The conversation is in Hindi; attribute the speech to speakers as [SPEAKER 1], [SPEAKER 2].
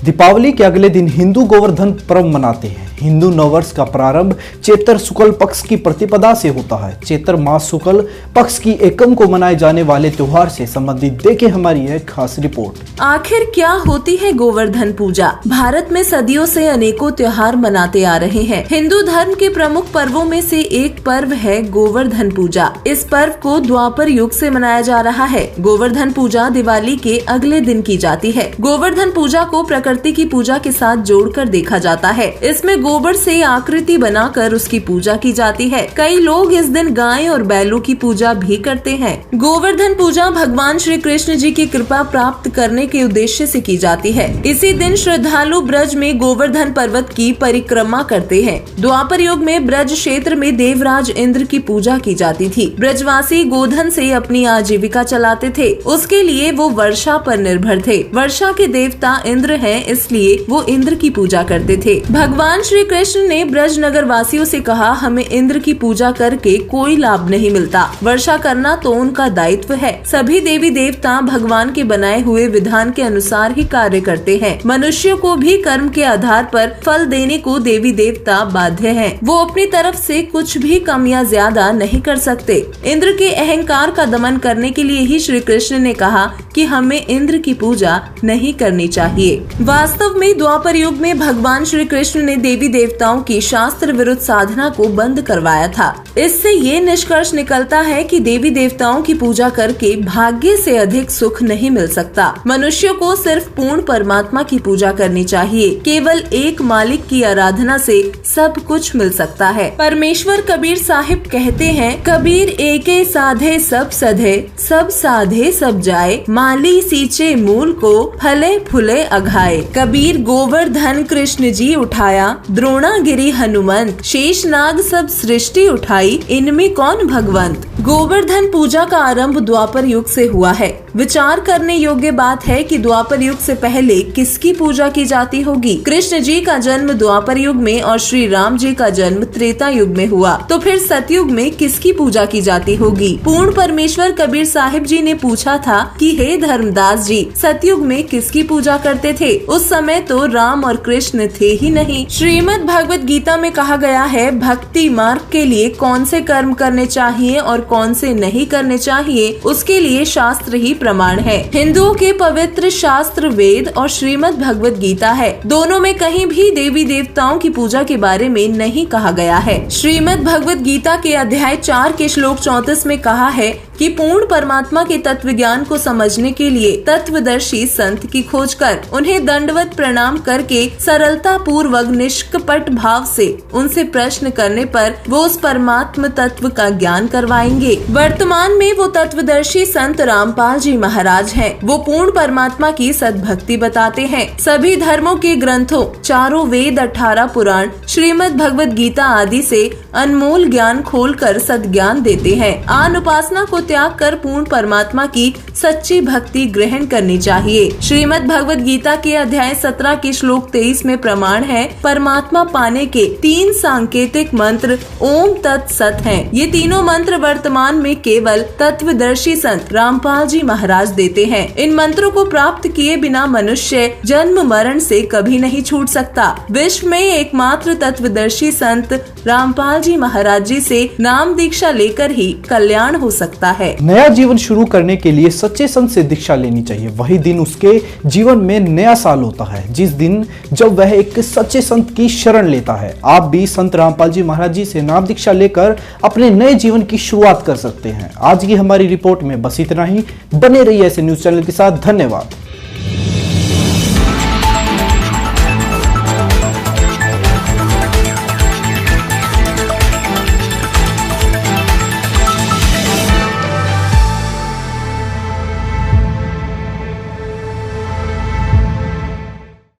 [SPEAKER 1] दीपावली के अगले दिन हिंदू गोवर्धन पर्व मनाते हैं। हिंदू नववर्ष का प्रारंभ चैत्र शुक्ल पक्ष की प्रतिपदा से होता है। चैत्र मास शुक्ल पक्ष की एकम को मनाए जाने वाले त्योहार से संबंधित देखें हमारी एक खास रिपोर्ट।
[SPEAKER 2] आखिर क्या होती है गोवर्धन पूजा? भारत में सदियों से अनेकों त्योहार मनाते आ रहे हैं। हिंदू धर्म के प्रमुख पर्वों में से एक पर्व है गोवर्धन पूजा। इस पर्व को द्वापर युग से मनाया जा रहा है। गोवर्धन पूजा दिवाली के अगले दिन की जाती है। गोवर्धन पूजा को प्रकृति की पूजा के साथ जोड़कर देखा जाता है। इसमें गोबर से आकृति बनाकर उसकी पूजा की जाती है। कई लोग इस दिन गाय और बैलों की पूजा भी करते हैं। गोवर्धन पूजा भगवान श्री कृष्ण जी की कृपा प्राप्त करने के उद्देश्य से की जाती है। इसी दिन श्रद्धालु ब्रज में गोवर्धन पर्वत की परिक्रमा करते हैं। द्वापर युग में ब्रज क्षेत्र में देवराज इंद्र की पूजा की जाती थी। ब्रजवासी गोधन से अपनी आजीविका चलाते थे। उसके लिए वो वर्षा पर निर्भर थे। वर्षा के देवता इंद्र हैं, इसलिए वो इंद्र की पूजा करते थे। भगवान श्री कृष्ण ने ब्रज नगर वासियों से कहा, हमें इंद्र की पूजा करके कोई लाभ नहीं मिलता। वर्षा करना तो उनका दायित्व है। सभी देवी देवता भगवान के बनाए हुए विधान के अनुसार ही कार्य करते हैं। मनुष्यों को भी कर्म के आधार पर फल देने को देवी देवता बाध्य हैं। वो अपनी तरफ से कुछ भी कम या ज्यादा नहीं कर सकते। इंद्र के अहंकार का दमन करने के लिए ही श्री कृष्ण ने कहा कि हमें इंद्र की पूजा नहीं करनी चाहिए। वास्तव में द्वापर युग में भगवान श्री कृष्ण ने देवी देवताओं की शास्त्र विरुद्ध साधना को बंद करवाया था। इससे ये निष्कर्ष निकलता है कि देवी देवताओं की पूजा करके भाग्य से अधिक सुख नहीं मिल सकता। मनुष्य को सिर्फ पूर्ण परमात्मा की पूजा करनी चाहिए। केवल एक मालिक की आराधना से सब कुछ मिल सकता है। परमेश्वर कबीर साहिब कहते हैं, कबीर एके साधे सब सधे, सब साधे सब जाए, माली सींचे मूल को, फले फूले अघाए। कबीर गोवर्धन कृष्ण जी उठाया, द्रोणागिरी हनुमंत, शेष नाग सब सृष्टि उठाई, इनमें कौन भगवंत। गोवर्धन पूजा का आरंभ द्वापर युग से हुआ है। विचार करने योग्य बात है कि द्वापर युग से पहले किसकी पूजा की जाती होगी। कृष्ण जी का जन्म द्वापर युग में और श्री राम जी का जन्म त्रेता युग में हुआ, तो फिर सतयुग में किसकी पूजा की जाती होगी। पूर्ण परमेश्वर कबीर साहिब जी ने पूछा था कि हे धर्मदास जी, सतयुग में किसकी पूजा करते थे? उस समय तो राम और कृष्ण थे ही नहीं। श्रीमद् भगवत गीता में कहा गया है, भक्ति मार्ग के लिए कौन से कर्म करने चाहिए और कौन से नहीं करने चाहिए, उसके लिए शास्त्र ही प्रमाण है। हिंदुओं के पवित्र शास्त्र वेद और श्रीमद् भगवत गीता है। दोनों में कहीं भी देवी देवताओं की पूजा के बारे में नहीं कहा गया है। श्रीमद् भगवत गीता के अध्याय 4 के श्लोक 34 में कहा है कि पूर्ण परमात्मा के तत्व ज्ञान को समझने के लिए तत्वदर्शी संत की खोज कर उन्हें दंडवत प्रणाम करके सरलता पूर्वक निष्कपट भाव से उनसे प्रश्न करने पर वो उस परमात्म तत्व का ज्ञान करवाएंगे। वर्तमान में वो तत्वदर्शी संत रामपाल जी महाराज हैं। वो पूर्ण परमात्मा की सद्भक्ति बताते हैं। सभी धर्मों के ग्रंथों, चारों वेद, 18 पुराण, श्रीमद् भगवत गीता आदि से अनमोल ज्ञान खोलकर सद्ज्ञान देते हैं। आन उपासना को त्याग कर पूर्ण परमात्मा की सच्ची भक्ति ग्रहण करनी चाहिए। श्रीमद् भगवत गीता के अध्याय 17 के श्लोक 23 में प्रमाण है, परमात्मा पाने के 3 सांकेतिक मंत्र ओम तत्सत हैं। ये तीनों मंत्र वर्तमान में केवल तत्वदर्शी संत रामपाल जी महाराज देते हैं। इन मंत्रों को प्राप्त किए बिना मनुष्य जन्म मरण से कभी नहीं छूट सकता। विश्व में एकमात्र तत्वदर्शी संत रामपाल जी महाराज जी से नाम दीक्षा लेकर ही कल्याण हो सकता है।
[SPEAKER 1] नया जीवन शुरू करने के लिए सच्चे संत से दीक्षा लेनी चाहिए। वही दिन उसके जीवन में नया साल होता है, जिस दिन जब वह एक सच्चे संत की शरण लेता है। आप भी संत रामपाल जी महाराज जी से नाम दीक्षा लेकर अपने नए जीवन की शुरुआत कर सकते हैं। आज की हमारी रिपोर्ट में बस इतना ही। बने रहिए ऐसे न्यूज चैनल के साथ। धन्यवाद।